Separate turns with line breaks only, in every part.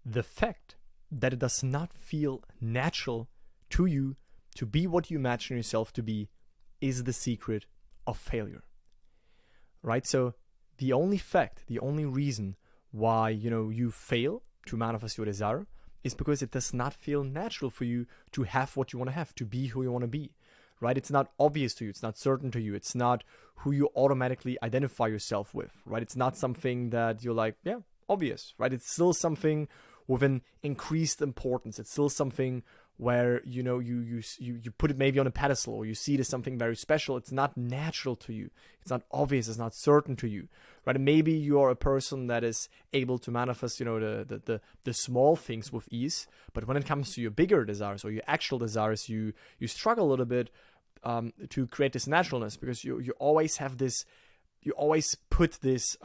the fact that it does not feel natural to you to be what you imagine yourself to be is the secret of failure, right? So the only fact, the only reason why, you fail to manifest your desire is because it does not feel natural for you to have what you want to have, to be who you want to be, right? It's not obvious to you. It's not certain to you. It's not who you automatically identify yourself with, right? It's not something that you're like, yeah, obvious, right? It's still something with an increased importance. It's still something where, you put it maybe on a pedestal, or you see it as something very special. It's not natural to you. It's not obvious. It's not certain to you, right? And maybe you are a person that is able to manifest, the small things with ease. But when it comes to your bigger desires or your actual desires, you struggle a little bit to create this naturalness, because you always have this. You always put this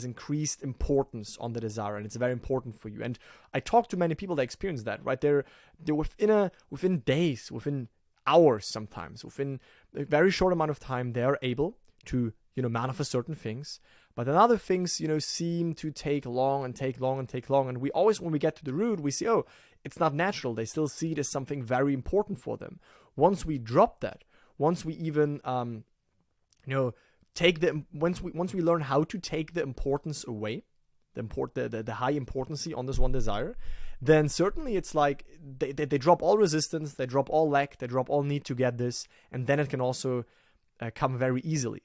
increased importance on the desire, and it's very important for you. And I talk to many people that experience that, right? They're within days, within hours, sometimes within a very short amount of time, they are able to manifest certain things. But then other things seem to take long and take long and take long. And we always, when we get to the root, we see, oh, it's not natural. They still see it as something very important for them. Once we drop that, once we even once we learn how to take the importance away, the high importance on this one desire, then certainly it's like they drop all resistance, they drop all lack, they drop all need to get this, and then it can also come very easily,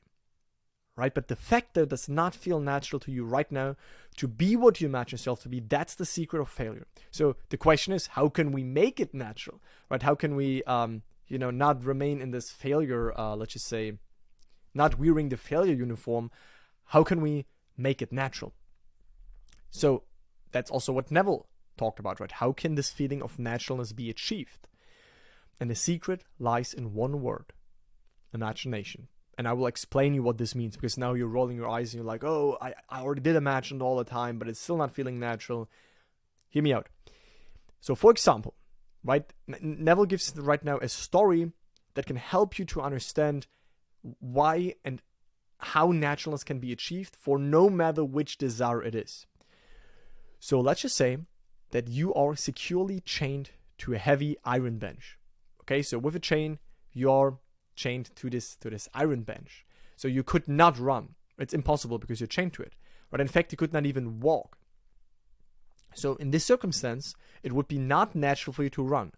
right? But the fact that it does not feel natural to you right now to be what you imagine yourself to be, that's the secret of failure. So the question is, how can we make it natural, right? How can we not remain in this failure, let's just say, not wearing the failure uniform? How can we make it natural? So that's also what Neville talked about, right? How can this feeling of naturalness be achieved? And the secret lies in one word: imagination. And I will explain you what this means, because now you're rolling your eyes and you're like, oh, I already did imagine it all the time, but it's still not feeling natural. Hear me out. So for example, right, Neville gives right now a story that can help you to understand why and how naturalness can be achieved for no matter which desire it is. So let's just say that you are securely chained to a heavy iron bench. Okay, so with a chain, you are chained to this iron bench. So you could not run. It's impossible because you're chained to it. But in fact, you could not even walk. So in this circumstance, it would be not natural for you to run,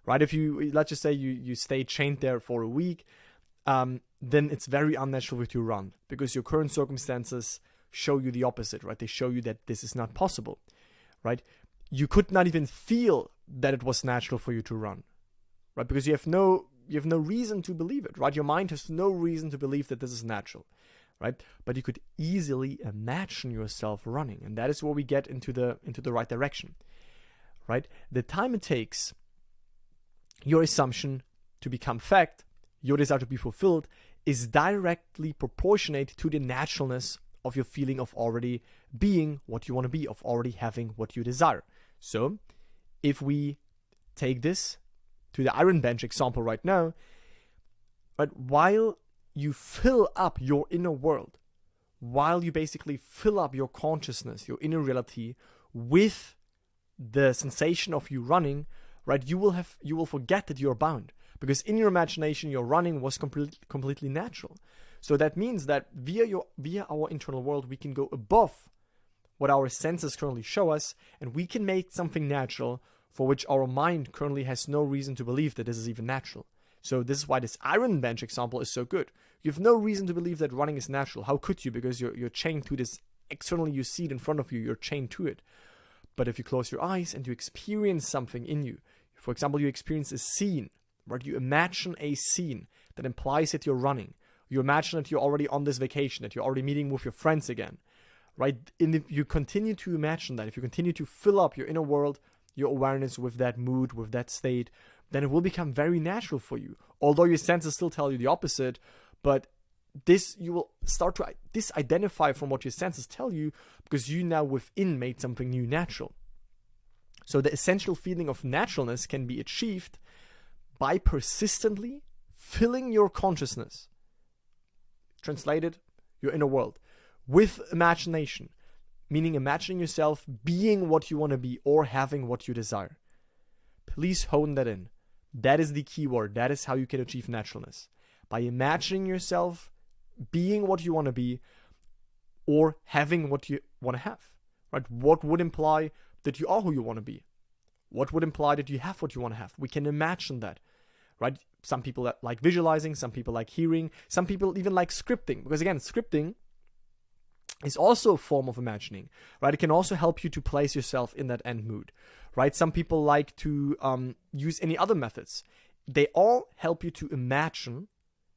right? If let's just say you stay chained there for a week, then it's very unnatural for you to run, because your current circumstances show you the opposite, right? They show you that this is not possible, right? You could not even feel that it was natural for you to run, right? Because you have no reason to believe it, right? Your mind has no reason to believe that this is natural, right? But you could easily imagine yourself running, and that is where we get into the right direction, right? The time it takes your assumption to become fact, your desire to be fulfilled, is directly proportionate to the naturalness of your feeling of already being what you want to be, of already having what you desire. So if we take this to the iron bench example right now, but while you fill up your inner world, while you basically fill up your consciousness, your inner reality with the sensation of you running, right, you will forget that you're bound. Because in your imagination, your running was completely natural. So that means that via our internal world, we can go above what our senses currently show us, and we can make something natural for which our mind currently has no reason to believe that this is even natural. So this is why this iron bench example is so good. You have no reason to believe that running is natural. How could you? Because you're chained to this. Externally, you see it in front of you. You're chained to it. But if you close your eyes and you experience something in you, for example, you experience a scene, right? You imagine a scene that implies that you're running. You imagine that you're already on this vacation, that you're already meeting with your friends again, right? And if you continue to imagine that, if you continue to fill up your inner world, your awareness with that mood, with that state, then it will become very natural for you. Although your senses still tell you the opposite, but you will start to disidentify from what your senses tell you, because you now within made something new natural. So the essential feeling of naturalness can be achieved by persistently filling your consciousness, translated, your inner world, with imagination, meaning imagining yourself being what you want to be or having what you desire. Please hone that in. That is the key word. That is how you can achieve naturalness. By imagining yourself being what you want to be or having what you want to have. Right? What would imply that you are who you want to be? What would imply that you have what you want to have? We can imagine that. Right? Some people like visualizing, some people like hearing, some people even like scripting. Because again, scripting is also a form of imagining, right? It can also help you to place yourself in that end mood, right? Some people like to use any other methods. They all help you to imagine.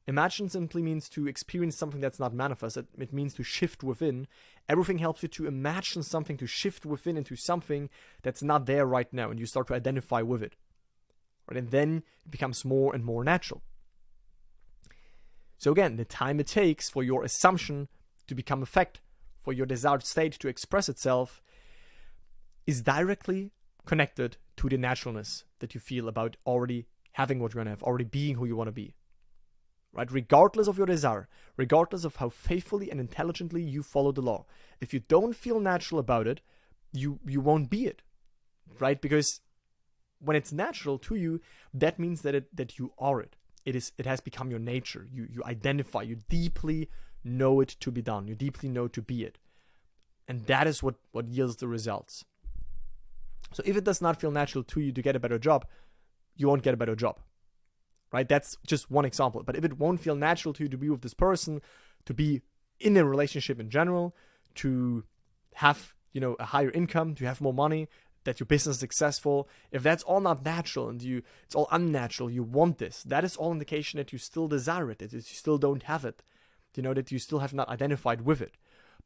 Imagine simply means to experience something that's not manifested. It means to shift within. Everything helps you to imagine something, to shift within into something that's not there right now, and you start to identify with it. Right? And then it becomes more and more natural. So again, the time it takes for your assumption to become a fact, for your desired state to express itself, is directly connected to the naturalness that you feel about already having what you want to have, already being who you want to be. Right? Regardless of your desire, regardless of how faithfully and intelligently you follow the law, if you don't feel natural about it, you won't be it. Right? Because when it's natural to you, that means that you are it. It has become your nature. You identify, you deeply know it to be done. You deeply know to be it. And that is what yields the results. So if it does not feel natural to you to get a better job, you won't get a better job. Right? That's just one example. But if it won't feel natural to you to be with this person, to be in a relationship in general, to have, a higher income, to have more money, that your business is successful, if that's all not natural and it's all unnatural, you want this, that is all indication that you still desire it, that you still don't have it, that you still have not identified with it.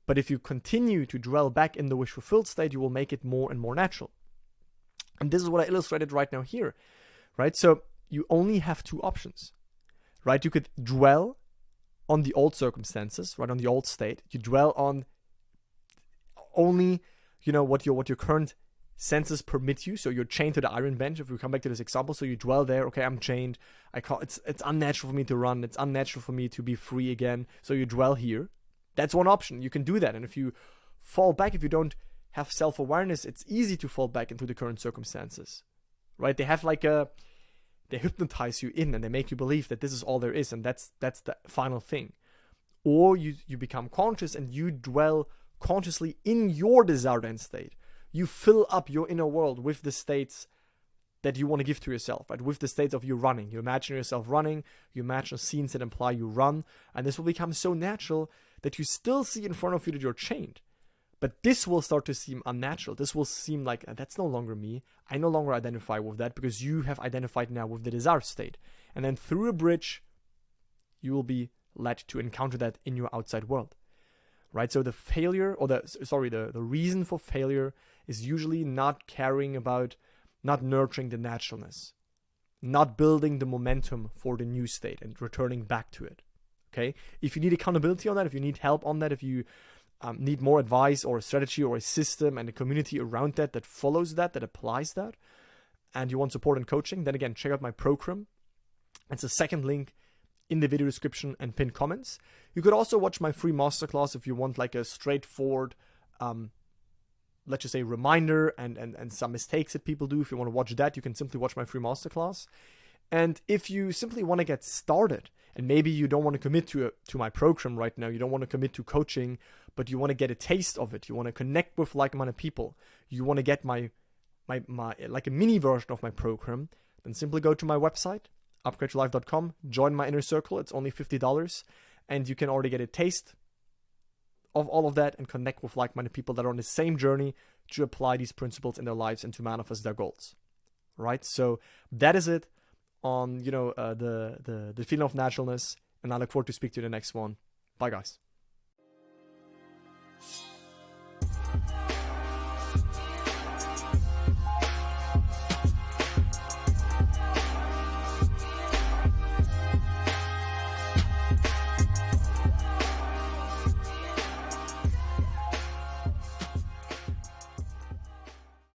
But if you continue to dwell back in the wish-fulfilled state, you will make it more and more natural. And this is what I illustrated right now here, right? So you only have two options, right? You could dwell on the old circumstances, right, on the old state. You dwell on only, what your current senses permit you. So you're chained to the iron bench. If we come back to this example, so you dwell there. Okay, I'm chained. It's unnatural for me to run. It's unnatural for me to be free again. So you dwell here. That's one option. You can do that. And if you fall back, if you don't have self-awareness, it's easy to fall back into the current circumstances, right? They have they hypnotize you in and they make you believe that this is all there is. And that's the final thing. Or you become conscious and you dwell consciously in your desired end state. You fill up your inner world with the states that you want to give to yourself, right? With the states of you running. You imagine yourself running, you imagine scenes that imply you run, and this will become so natural that you still see in front of you that you're chained. But this will start to seem unnatural. This will seem like, that's no longer me. I no longer identify with that because you have identified now with the desired state. And then through a bridge, you will be led to encounter that in your outside world. Right? So the failure, or the reason for failure is usually not caring about, not nurturing the naturalness, not building the momentum for the new state and returning back to it. Okay? If you need accountability on that, if you need help on that, if you need more advice or a strategy or a system and a community around that follows that applies that, and you want support and coaching, then again, check out my program. It's the second link in the video description and pinned comments. You could also watch my free masterclass if you want like a straightforward, let's just say, reminder and some mistakes that people do. If you want to watch that, you can simply watch my free masterclass. And if you simply want to get started, and maybe you don't want to commit to my program right now, you don't want to commit to coaching, but you want to get a taste of it, you want to connect with like-minded people, you want to get my like a mini version of my program, then simply go to my website, upgradeyourlife.com, join my inner circle. It's only $50, and you can already get a taste of all of that and connect with like-minded people that are on the same journey to apply these principles in their lives and to manifest their goals. Right? So that is it on the feeling of naturalness, and I look forward to speak to you in the next one. Bye, guys.